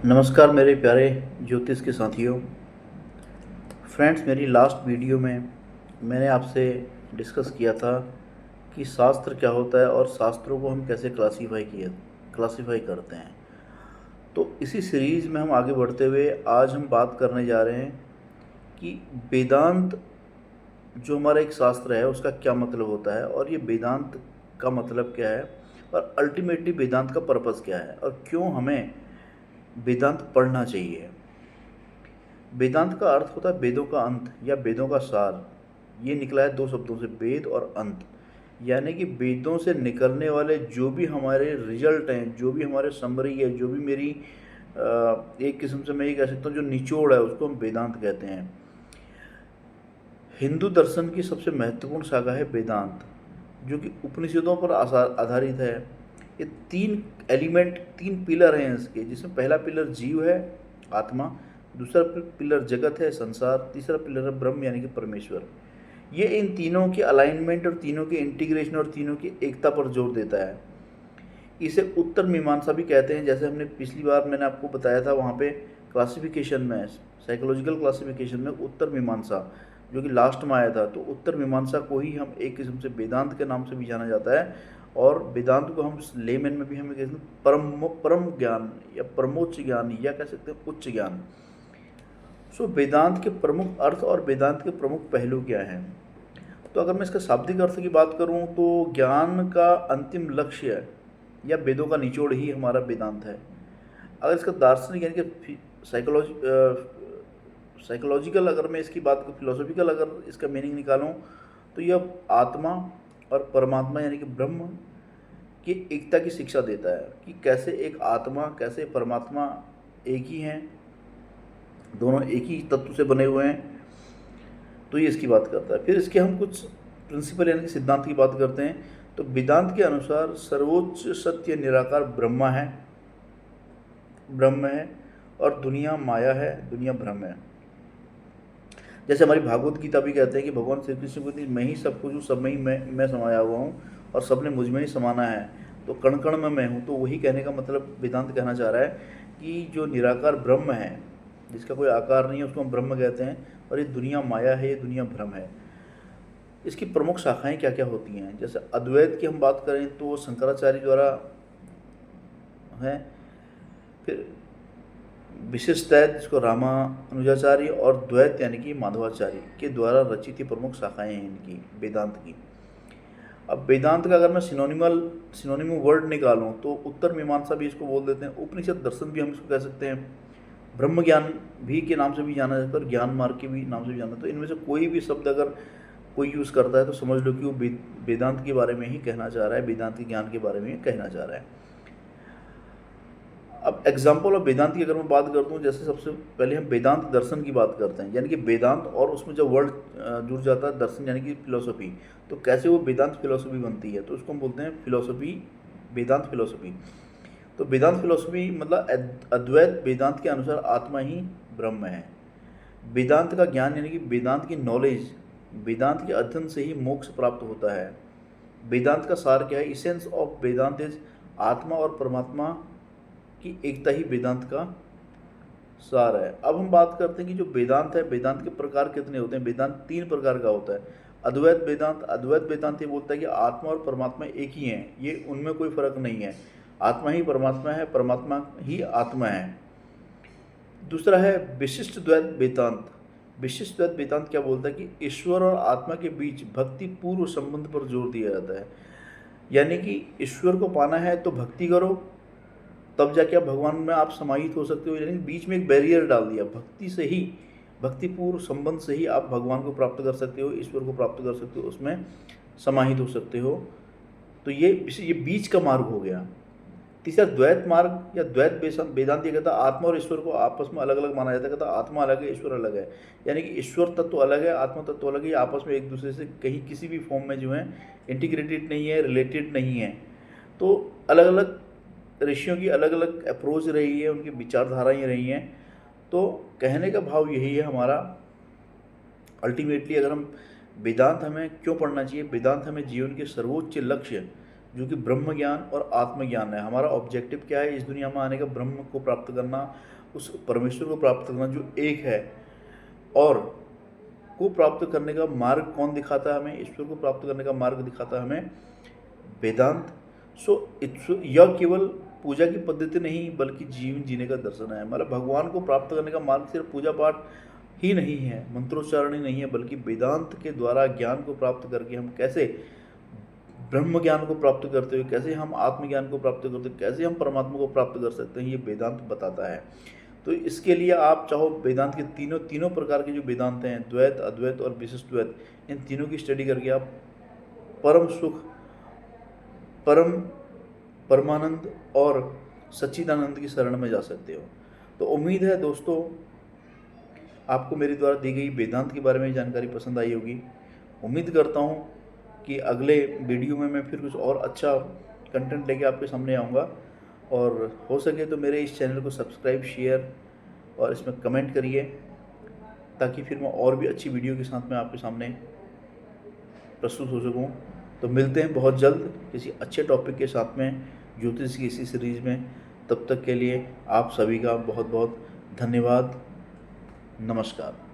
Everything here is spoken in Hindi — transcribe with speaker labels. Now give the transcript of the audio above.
Speaker 1: नमस्कार मेरे प्यारे ज्योतिष के साथियों। फ्रेंड्स, मेरी लास्ट वीडियो में मैंने आपसे डिस्कस किया था कि शास्त्र क्या होता है और शास्त्रों को हम कैसे क्लासीफाई करते हैं। तो इसी सीरीज़ में हम आगे बढ़ते हुए आज हम बात करने जा रहे हैं कि वेदांत जो हमारा एक शास्त्र है उसका क्या मतलब होता है और ये वेदांत का मतलब क्या है और अल्टीमेटली वेदांत का पर्पज़ क्या है और क्यों हमें वेदांत पढ़ना चाहिए। वेदांत का अर्थ होता है वेदों का अंत या वेदों का सार। ये निकला है दो शब्दों से, वेद और अंत। यानी कि वेदों से निकलने वाले जो भी हमारे रिजल्ट हैं, जो भी हमारे समरी है, जो भी मेरी एक किस्म से मैं ये कह सकता हूँ जो निचोड़ है, उसको हम वेदांत कहते हैं। हिंदू दर्शन की सबसे महत्वपूर्ण शाखा है वेदांत, जो कि उपनिषदों पर आधारित है। ये तीन एलिमेंट, तीन पिलर हैं इसके, जिसमें पहला पिलर जीव है, आत्मा। दूसरा पिलर जगत है, संसार। तीसरा पिलर है ब्रह्म यानी कि परमेश्वर। ये इन तीनों के अलाइनमेंट और तीनों के इंटीग्रेशन और तीनों की एकता पर जोर देता है। इसे उत्तर मीमांसा भी कहते हैं। जैसे हमने पिछली बार मैंने आपको बताया था, वहाँ पे क्लासिफिकेशन में, साइकोलॉजिकल क्लासिफिकेशन में उत्तर मीमांसा जो कि लास्ट में आया था, तो उत्तर मीमांसा को ही हम एक किस्म से वेदांत के नाम से भी जाना जाता है। और वेदांत को हम लेमन में भी हमें कहते हैं परम ज्ञान या परमोच्च ज्ञान या कह सकते हैं उच्च ज्ञान। सो वेदांत के प्रमुख अर्थ और वेदांत के प्रमुख पहलू क्या हैं। तो अगर मैं इसका शाब्दिक अर्थ की बात करूं तो ज्ञान का अंतिम लक्ष्य या वेदों का निचोड़ ही हमारा वेदांत है। अगर इसका दार्शनिक यानी कि साइकोलॉजिकल अगर मैं इसकी बात फिलोसॉफिकल अगर इसका मीनिंग निकालूं तो यह आत्मा और परमात्मा यानी कि ब्रह्म की एकता की शिक्षा देता है कि कैसे एक आत्मा, कैसे परमात्मा एक ही हैं, दोनों एक ही तत्व से बने हुए हैं। तो ये इसकी बात करता है। फिर इसके हम कुछ प्रिंसिपल यानी कि सिद्धांत की बात करते हैं। तो वेदांत के अनुसार सर्वोच्च सत्य निराकार ब्रह्म है और दुनिया माया है, दुनिया भ्रम है। जैसे हमारी भागवत गीता भी कहते हैं कि भगवान श्री कृष्ण को मैं ही सब कुछ हूँ, सब में ही मैं समाया हुआ हूँ और सब ने मुझ में ही समाना है, तो कण कण में मैं हूँ। तो वही कहने का मतलब वेदांत कहना चाह रहा है कि जो निराकार ब्रह्म है, जिसका कोई आकार नहीं है, उसको हम ब्रह्म कहते हैं। और ये दुनिया माया है, ये दुनिया भ्रम है। इसकी प्रमुख शाखाएं क्या क्या होती हैं। जैसे अद्वैत की हम बात करें तो शंकराचार्य द्वारा है। फिर विशिष्टद्वैत जिसको रामानुजाचार्य और द्वैत यानी कि माधवाचार्य के द्वारा रचित प्रमुख शाखाएं हैं इनकी वेदांत की। अब वेदांत का अगर मैं सिनोनिम वर्ड निकालूं तो उत्तर मीमांसा भी इसको बोल देते हैं, उपनिषद दर्शन भी हम इसको कह सकते हैं, ब्रह्म ज्ञान भी के नाम से भी जाना जाता है और ज्ञान मार्ग के भी नाम से भी जाना। तो इनमें से कोई भी शब्द अगर कोई यूज़ करता है तो समझ लो कि वो वेदांत के बारे में ही कहना चाह रहा है, वेदांत के ज्ञान के बारे में ही कहना चाह रहा है। अब एग्जाम्पल ऑफ वेदांत की अगर मैं बात करता हूँ, जैसे सबसे पहले हम वेदांत दर्शन की बात करते हैं, यानी कि वेदांत और उसमें जब वर्ड जुड़ जाता है दर्शन यानी कि फिलोसफी, तो कैसे वो वेदांत फिलोसफी बनती है, तो उसको हम बोलते हैं फिलोसफी, वेदांत फिलोसफी। तो वेदांत फिलोसफी मतलब अद्वैत वेदांत के अनुसार आत्मा ही ब्रह्म है। वेदांत का ज्ञान यानी कि वेदांत की नॉलेज, वेदांत के अध्ययन से ही मोक्ष प्राप्त होता है। वेदांत का सार क्या है, इसेंस ऑफ वेदांत इज आत्मा और परमात्मा की एकता ही वेदांत का सार है। अब हम बात करते हैं कि जो वेदांत है, वेदांत के प्रकार कितने होते हैं। वेदांत तीन प्रकार का होता है। अद्वैत वेदांत ये बोलता है कि आत्मा और परमात्मा एक ही हैं, ये उनमें कोई फर्क नहीं है, आत्मा ही परमात्मा है, परमात्मा ही आत्मा है। दूसरा है विशिष्ट द्वैत वेदांत। विशिष्ट द्वैत वेदांत क्या बोलता है कि ईश्वर और आत्मा के बीच भक्ति पूर्व संबंध पर जोर दिया जाता है। यानी कि ईश्वर को पाना है तो भक्ति करो, तब जाके आप भगवान में आप समाहित हो सकते हो। यानी बीच में एक बैरियर डाल दिया, भक्ति से ही, भक्तिपूर्व संबंध से ही आप भगवान को प्राप्त कर सकते हो, ईश्वर को प्राप्त कर सकते हो, उसमें समाहित हो सकते हो। तो ये बीच का मार्ग हो गया। तीसरा द्वैत मार्ग या द्वैत वेदांत ये कहता है आत्मा और ईश्वर को आपस में अलग अलग माना जाता है। कहता आत्मा अलग है, ईश्वर अलग है, यानी कि ईश्वर तत्व अलग है, आत्मा तत्व अलग है, आपस में एक दूसरे से कहीं किसी भी फॉर्म में जो है इंटीग्रेटेड नहीं है, रिलेटेड नहीं है। तो अलग अलग ऋषियों की अलग अलग अप्रोच रही है, उनकी विचारधाराएँ रही हैं। तो कहने का भाव यही है हमारा। अल्टीमेटली अगर हम वेदांत हमें क्यों पढ़ना चाहिए, वेदांत हमें जीवन के सर्वोच्च लक्ष्य, जो कि ब्रह्म ज्ञान और आत्मज्ञान है। हमारा ऑब्जेक्टिव क्या है इस दुनिया में आने का? ब्रह्म को प्राप्त करना, उस परमेश्वर को प्राप्त करना जो एक है। और को प्राप्त करने का मार्ग कौन दिखाता है हमें? ईश्वर को प्राप्त करने का मार्ग दिखाता है हमें वेदांत। यह केवल पूजा की पद्धति नहीं बल्कि जीवन जीने का दर्शन है। मतलब भगवान को प्राप्त करने का मार्ग सिर्फ पूजा पाठ ही नहीं है, मंत्रोच्चारण ही नहीं है, बल्कि वेदांत के द्वारा ज्ञान को प्राप्त करके हम कैसे ब्रह्म ज्ञान को प्राप्त करते हुए, कैसे हम आत्मज्ञान को प्राप्त करते हुए, कैसे हम परमात्मा को प्राप्त कर सकते हैं, ये वेदांत बताता है। तो इसके लिए आप चाहो वेदांत के तीनों प्रकार के जो वेदांत हैं, द्वैत, अद्वैत और विशिष्ट द्वैत, इन तीनों की स्टडी करके आप परम सुख, परमानंद और सच्चिदानंद की शरण में जा सकते हो। तो उम्मीद है दोस्तों आपको मेरे द्वारा दी गई वेदांत के बारे में जानकारी पसंद आई होगी। उम्मीद करता हूँ कि अगले वीडियो में मैं फिर कुछ और अच्छा कंटेंट लेके आपके सामने आऊँगा। और हो सके तो मेरे इस चैनल को सब्सक्राइब, शेयर और इसमें कमेंट करिए, ताकि फिर मैं और भी अच्छी वीडियो के साथ में आपके सामने प्रस्तुत हो सकूँ। तो मिलते हैं बहुत जल्द किसी अच्छे टॉपिक के साथ में ज्योतिष की इसी सीरीज़ में। तब तक के लिए आप सभी का बहुत बहुत धन्यवाद। नमस्कार।